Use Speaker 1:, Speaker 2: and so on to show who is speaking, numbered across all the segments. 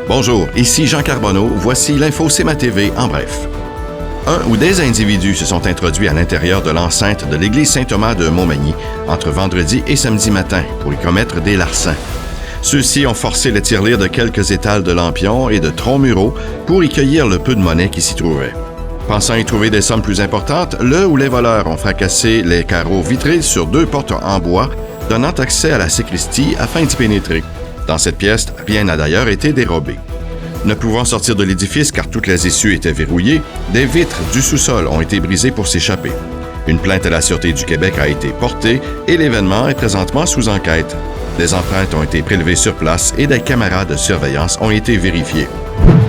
Speaker 1: Bonjour, ici Jean Carbonneau, voici l'info CMA TV en bref. Un ou des individus se sont introduits à l'intérieur de l'enceinte de l'église Saint-Thomas de Montmagny entre vendredi et samedi matin pour y commettre des larcins. Ceux-ci ont forcé le tirelire de quelques étals de lampions et de troncs muraux pour y cueillir le peu de monnaie qui s'y trouvait. Pensant y trouver des sommes plus importantes, le ou les voleurs ont fracassé les carreaux vitrés sur 2 portes en bois, donnant accès à la sacristie afin d'y pénétrer. Dans cette pièce, rien n'a d'ailleurs été dérobé. Ne pouvant sortir de l'édifice car toutes les issues étaient verrouillées, des vitres du sous-sol ont été brisées pour s'échapper. Une plainte à la Sûreté du Québec a été portée et l'événement est présentement sous enquête. Des empreintes ont été prélevées sur place et des caméras de surveillance ont été vérifiées.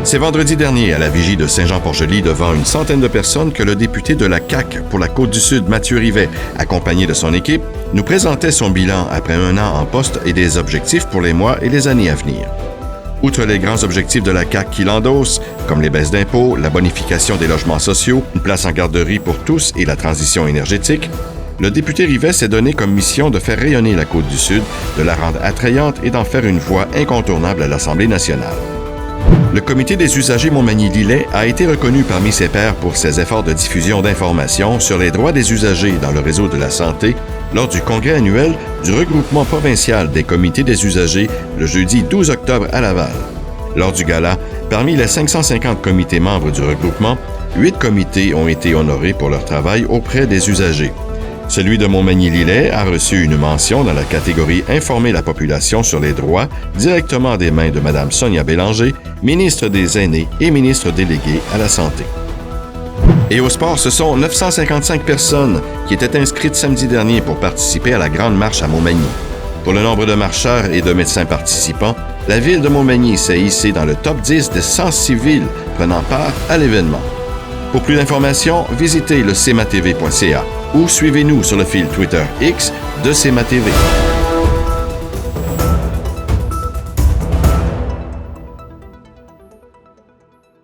Speaker 1: C'est vendredi dernier, à la vigie de Saint-Jean-Port-Joli, devant une centaine de personnes, que le député de la CAQ pour la Côte-du-Sud, Mathieu Rivet, accompagné de son équipe, nous présentait son bilan après 1 an en poste et des objectifs pour les mois et les années à venir. Outre les grands objectifs de la CAQ qu'il endosse, comme les baisses d'impôts, la bonification des logements sociaux, une place en garderie pour tous et la transition énergétique, le député Rivet s'est donné comme mission de faire rayonner la Côte-du-Sud, de la rendre attrayante et d'en faire une voix incontournable à l'Assemblée nationale. Le Comité des usagers Montmagny-Lillet a été reconnu parmi ses pairs pour ses efforts de diffusion d'informations sur les droits des usagers dans le réseau de la santé lors du congrès annuel du regroupement provincial des comités des usagers le jeudi 12 octobre à Laval. Lors du gala, parmi les 550 comités membres du regroupement, 8 comités ont été honorés pour leur travail auprès des usagers. Celui de Montmagny-Lillet a reçu une mention dans la catégorie « Informer la population sur les droits » directement des mains de Mme Sonia Bélanger, ministre des Aînés et ministre déléguée à la Santé. Et au sport, ce sont 955 personnes qui étaient inscrites samedi dernier pour participer à la Grande Marche à Montmagny. Pour le nombre de marcheurs et de médecins participants, la ville de Montmagny s'est hissée dans le top 10 des 106 villes prenant part à l'événement. Pour plus d'informations, visitez le cmatv.ca ou suivez-nous sur le fil Twitter X de CMA TV.